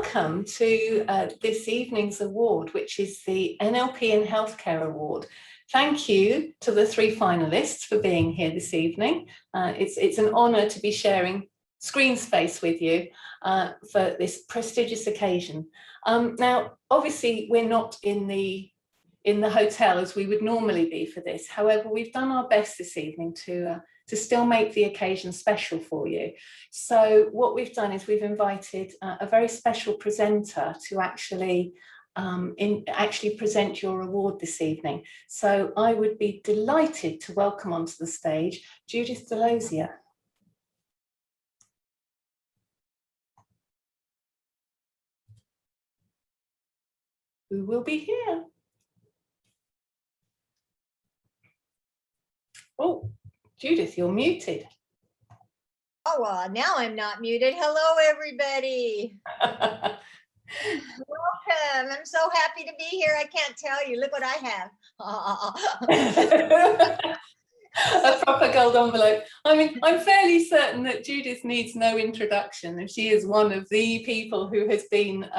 welcome to this evening's award, which is the NLP in Healthcare Award. Thank you to the 3 finalists for being here this evening. It's an honour to be sharing screen space with you for this prestigious occasion. Now, obviously, we're not in the hotel as we would normally be for this. However, we've done our best this evening to still make the occasion special for you. So what we've done is we've invited a very special presenter to actually present your award this evening. So I would be delighted to welcome onto the stage Judith Delosier. Who will be here. Oh, Judith, you're muted. Oh, now I'm not muted. Hello, everybody. Welcome. I'm so happy to be here. I can't tell you. Look what I have. A proper gold envelope. I mean, I'm fairly certain that Judith needs no introduction, and she is one of the people who has been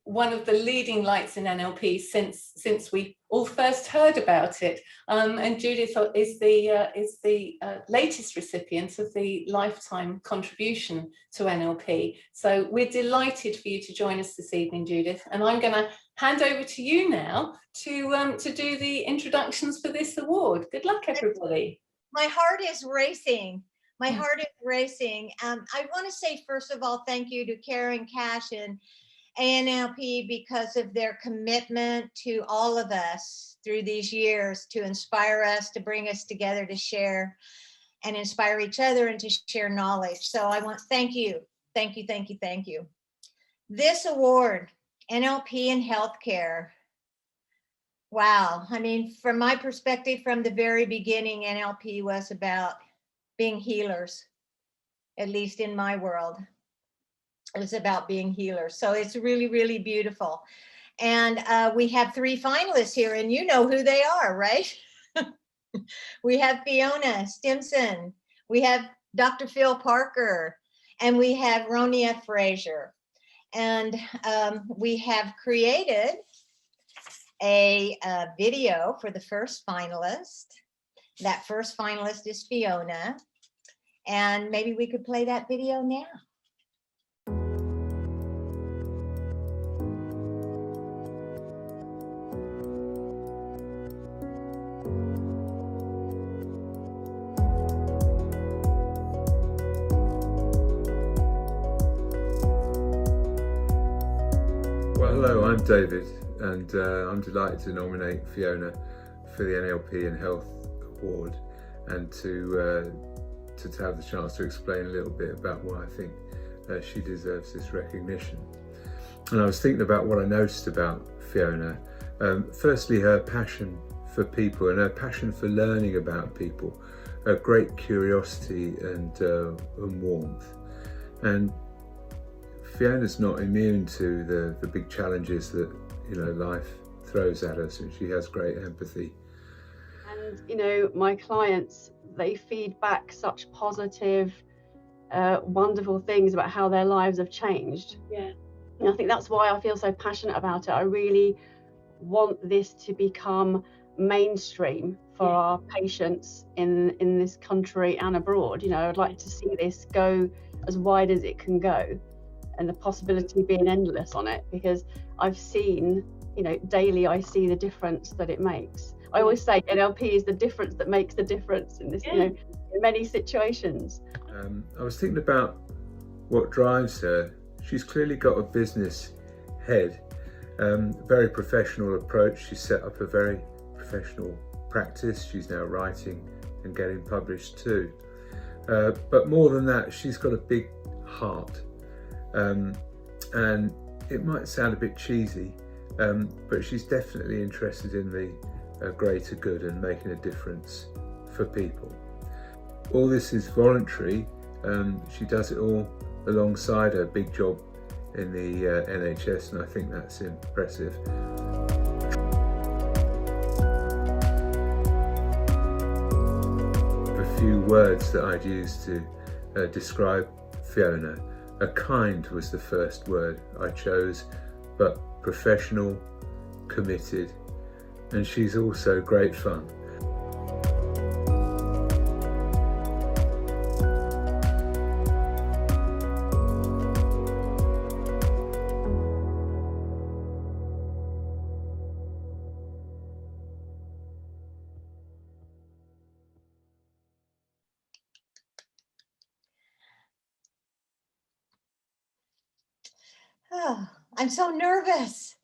one of the leading lights in NLP since we all first heard about it. And Judith is the latest recipient of the lifetime contribution to NLP. So we're delighted for you to join us this evening, Judith. And I'm going to hand over to you now to do the introductions for this award. Good luck, everybody. My heart is racing. My heart is racing. I want to say, first of all, thank you to Karen Cash and NLP because of their commitment to all of us through these years to inspire us, to bring us together, to share and inspire each other and to share knowledge. So I want to thank you. Thank you, thank you, thank you. This award, NLP in Healthcare. Wow. I mean, from my perspective, from the very beginning, NLP was about being healers, at least in my world. It was about being healers. So it's really, really beautiful. And we have 3 finalists here, and you know who they are, right? We have Fiona Stimson, we have Dr. Phil Parker, and we have Ronia Fraser. And we have created a video for the first finalist. That first finalist is Fiona. And maybe we could play that video now. Hello, I'm David, and I'm delighted to nominate Fiona for the NLP in Health Award, and to have the chance to explain a little bit about why I think she deserves this recognition. And I was thinking about what I noticed about Fiona. Firstly, her passion for people and her passion for learning about people, her great curiosity and warmth. And Fiona's not immune to the big challenges that life throws at us, and she has great empathy. And my clients, they feed back such positive, wonderful things about how their lives have changed. Yeah. And I think that's why I feel so passionate about it. I really want this to become mainstream for our patients in this country and abroad. I'd like to see this go as wide as it can go, and the possibility being endless on it, because I've seen, daily I see the difference that it makes. I always say NLP is the difference that makes the difference in this, in many situations. I was thinking about what drives her. She's clearly got a business head, very professional approach. She's set up a very professional practice. She's now writing and getting published too. But more than that, she's got a big heart. And it might sound a bit cheesy, but she's definitely interested in the greater good and making a difference for people. All this is voluntary. She does it all alongside her big job in the NHS, and I think that's impressive. A few words that I'd use to describe Fiona A kind was the first word I chose, but professional, committed, and she's also great fun. Oh, I'm so nervous.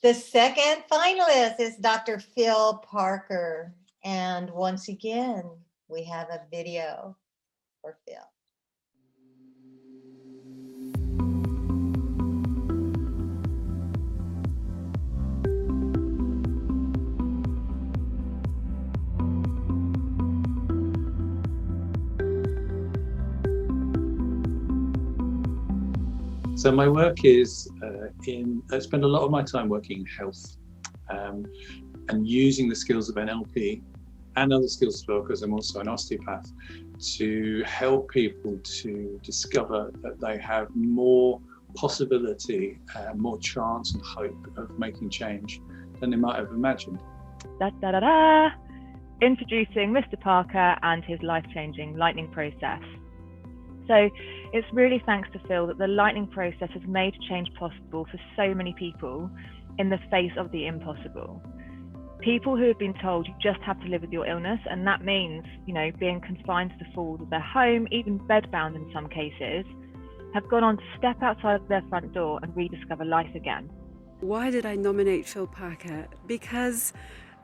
The second finalist is Dr. Phil Parker. And once again, we have a video for Phil. So my work is I spend a lot of my time working in health and using the skills of NLP and other skills as well, because I'm also an osteopath, to help people to discover that they have more possibility, more chance and hope of making change than they might have imagined. Da, da, da, da. Introducing Mr. Parker and his life-changing lightning process. So it's really thanks to Phil that the lightning process has made change possible for so many people in the face of the impossible. People who have been told you just have to live with your illness, and that means, being confined to the walls of their home, even bedbound in some cases, have gone on to step outside of their front door and rediscover life again. Why did I nominate Phil Parker? Because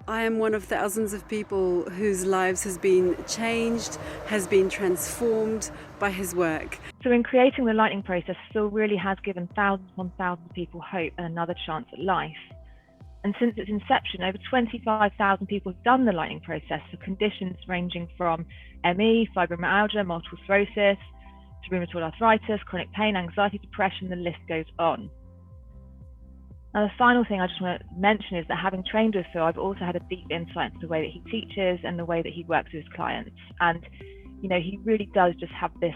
I am one of thousands of people whose lives has been changed, has been transformed by his work. So in creating the lightning process, Phil really has given thousands upon thousands of people hope and another chance at life. And since its inception, over 25,000 people have done the lightning process for conditions ranging from ME, fibromyalgia, multiple sclerosis, to rheumatoid arthritis, chronic pain, anxiety, depression, the list goes on. Now, the final thing I just want to mention is that having trained with Phil, I've also had a deep insight into the way that he teaches and the way that he works with his clients. And, he really does just have this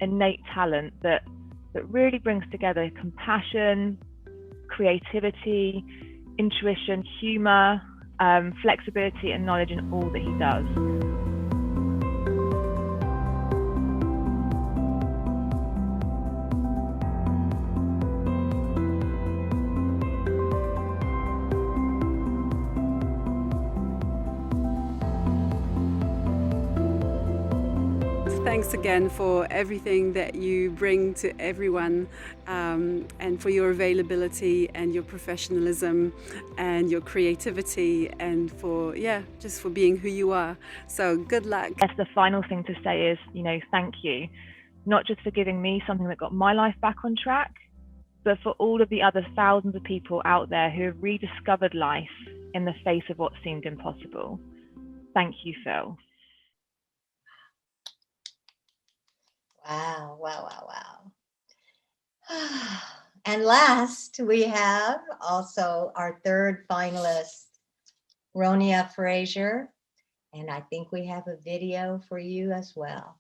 innate talent that really brings together compassion, creativity, intuition, humor, flexibility, and knowledge in all that he does. Thanks again for everything that you bring to everyone, and for your availability and your professionalism and your creativity, and for just for being who you are. So good luck. Yes, the final thing to say is, thank you, not just for giving me something that got my life back on track, but for all of the other thousands of people out there who have rediscovered life in the face of what seemed impossible. Thank you, Phil. Wow, wow, wow, wow. And last, we have also our third finalist, Ronia Frazier. And I think we have a video for you as well.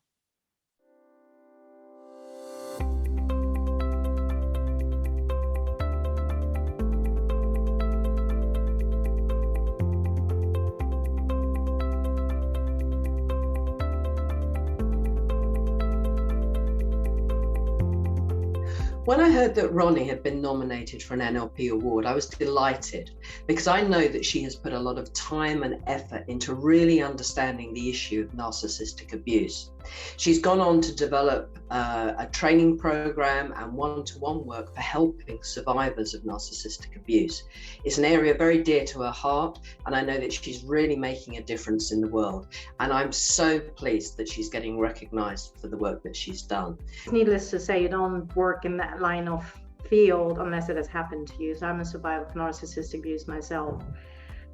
When I heard that Ronnie had been nominated for an NLP award, I was delighted because I know that she has put a lot of time and effort into really understanding the issue of narcissistic abuse. She's gone on to develop a training program and one-to-one work for helping survivors of narcissistic abuse. It's an area very dear to her heart, and I know that she's really making a difference in the world. And I'm so pleased that she's getting recognized for the work that she's done. Needless to say, you don't work in that line of field unless it has happened to you. So I'm a survivor of narcissistic abuse myself.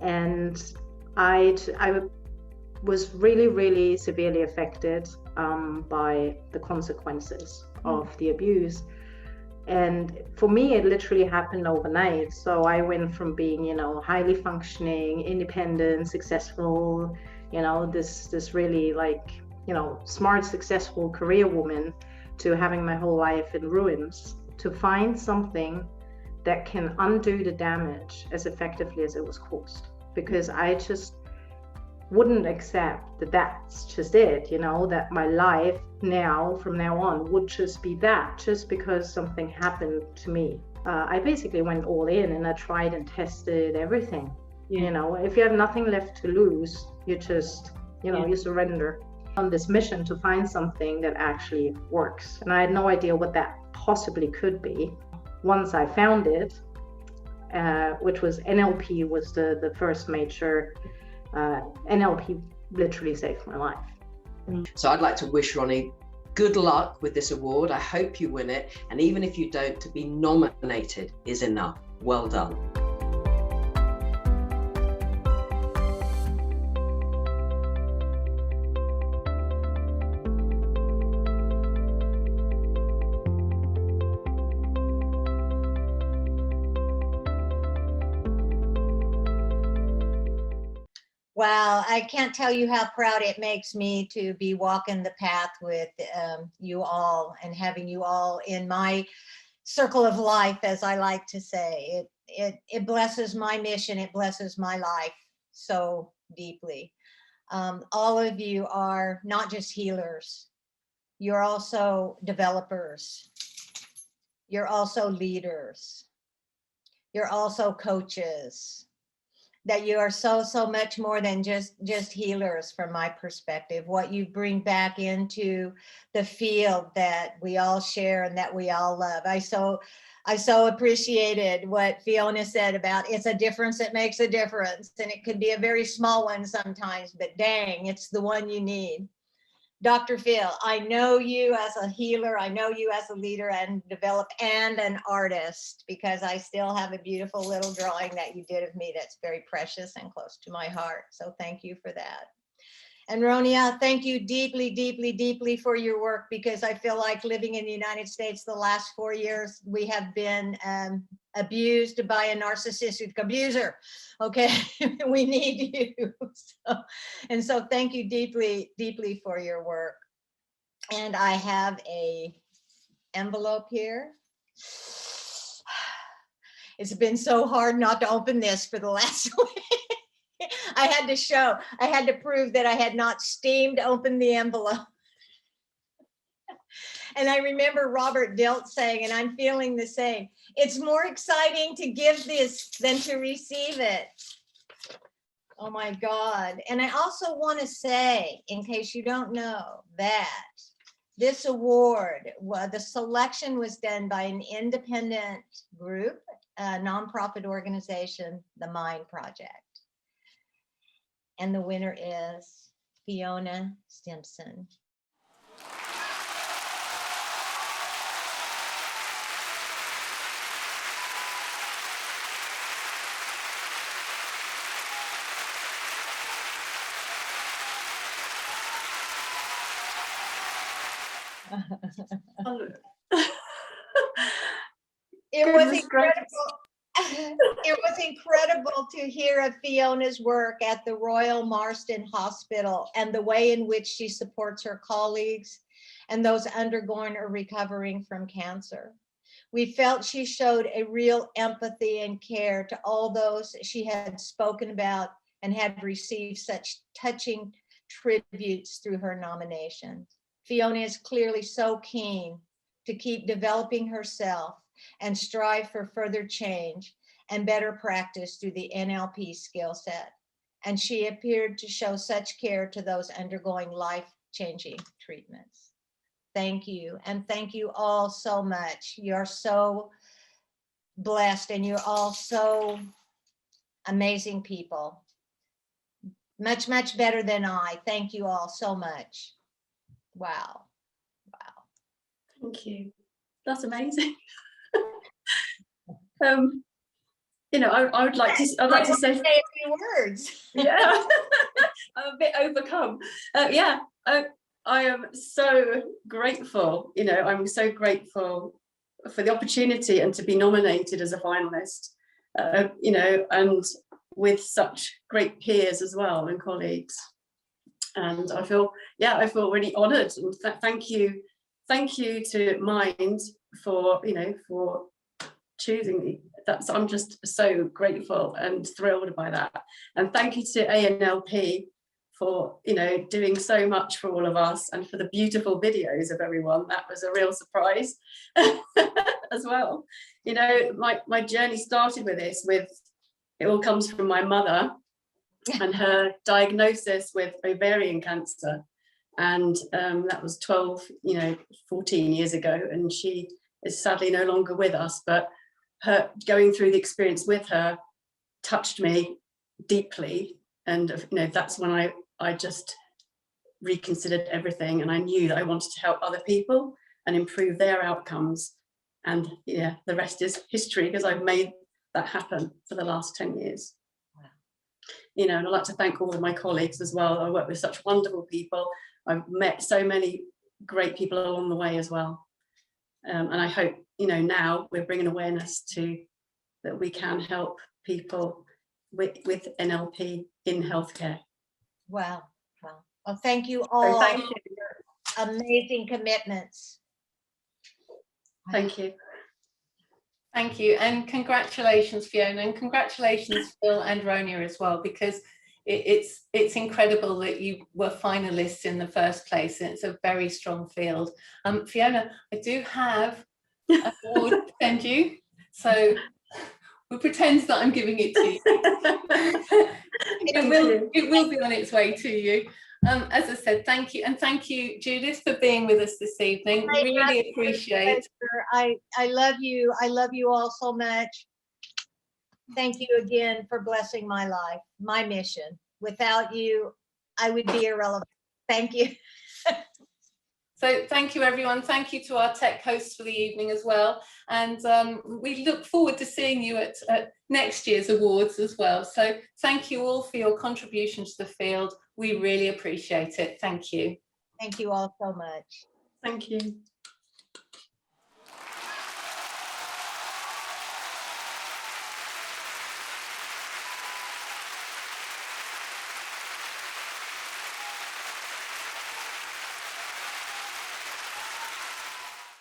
And I was really, really severely affected by the consequences of the abuse. And for me, it literally happened overnight. So I went from being, highly functioning, independent, successful, this really smart, successful career woman to having my whole life in ruins, to find something that can undo the damage as effectively as it was caused. Because I just wouldn't accept that that's just it, that my life now, from now on, would just be that, just because something happened to me. I basically went all in and I tried and tested everything. If you have nothing left to lose, you just, you surrender. On this mission to find something that actually works. And I had no idea what that possibly could be. Once I found it, which was NLP, was the first major, NLP literally saved my life. So I'd like to wish Ronnie good luck with this award. I hope you win it. And even if you don't, to be nominated is enough. Well done. Wow, I can't tell you how proud it makes me to be walking the path with you all and having you all in my circle of life, as I like to say. It blesses my mission, it blesses my life so deeply. All of you are not just healers, you're also developers, you're also leaders, you're also coaches. That you are so much more than just healers from my perspective. What you bring back into the field that we all share and that we all love. I so appreciated what Fiona said about it's a difference that makes a difference. And it could be a very small one sometimes, but dang, it's the one you need. Dr. Phil, I know you as a healer, I know you as a leader and developer and an artist, because I still have a beautiful little drawing that you did of me that's very precious and close to my heart. So thank you for that. And Ronia, thank you deeply, deeply, deeply for your work, because I feel like living in the United States the last 4 years, we have been abused by a narcissistic abuser. Okay, we need you. So thank you deeply, deeply for your work. And I have a envelope here. It's been so hard not to open this for the last week. I had to prove that I had not steamed open the envelope. And I remember Robert Dilt saying, and I'm feeling the same, it's more exciting to give this than to receive it. Oh my God. And I also want to say, in case you don't know, that this award, the selection was done by an independent group, a nonprofit organization, the Mind Project. And the winner is Fiona Stimson. It was incredible. It was incredible to hear of Fiona's work at the Royal Marsden Hospital and the way in which she supports her colleagues and those undergoing or recovering from cancer. We felt she showed a real empathy and care to all those she had spoken about and had received such touching tributes through her nomination. Fiona is clearly so keen to keep developing herself and strive for further change and better practice through the NLP skill set. And she appeared to show such care to those undergoing life-changing treatments. Thank you. And thank you all so much. You're so blessed and you're all so amazing people. Much, much better than I. Thank you all so much. Wow. Wow. Thank you. That's amazing. I would like to. I'd like to say a few words. Yeah, I'm a bit overcome. I am so grateful. I'm so grateful for the opportunity and to be nominated as a finalist. And with such great peers as well and colleagues. And I feel really honoured, and thank you to Mind for for choosing me. I'm just so grateful and thrilled by that. And thank you to ANLP for doing so much for all of us, and for the beautiful videos of everyone. That was a real surprise as well. My journey started with it all comes from my mother and her diagnosis with ovarian cancer, and that was 14 years ago, and she is sadly no longer with us. But her going through the experience with her touched me deeply, and that's when I just reconsidered everything, and I knew that I wanted to help other people and improve their outcomes. And the rest is history, because I've made that happen for the last 10 years. And I'd like to thank all of my colleagues as well. I work with such wonderful people. I've met so many great people along the way as well. And I hope, now we're bringing awareness to that we can help people with NLP in healthcare. Wow. Well, thank you all. So thank you. For your amazing commitments. Thank you. Thank you, and congratulations, Fiona, and congratulations, Phil and Ronia as well, because it's incredible that you were finalists in the first place, and it's a very strong field. Fiona, I do have an award to send you, so we'll pretend that I'm giving it to you. It will be on its way to you. As I said, thank you, and thank you, Judith, for being with us this evening. Really appreciate. I love you. I love you all so much. Thank you again for blessing my life, my mission. Without you, I would be irrelevant. Thank you. So thank you, everyone. Thank you to our tech hosts for the evening as well. And we look forward to seeing you at next year's awards as well. So thank you all for your contribution to the field. We really appreciate it. Thank you. Thank you all so much. Thank you.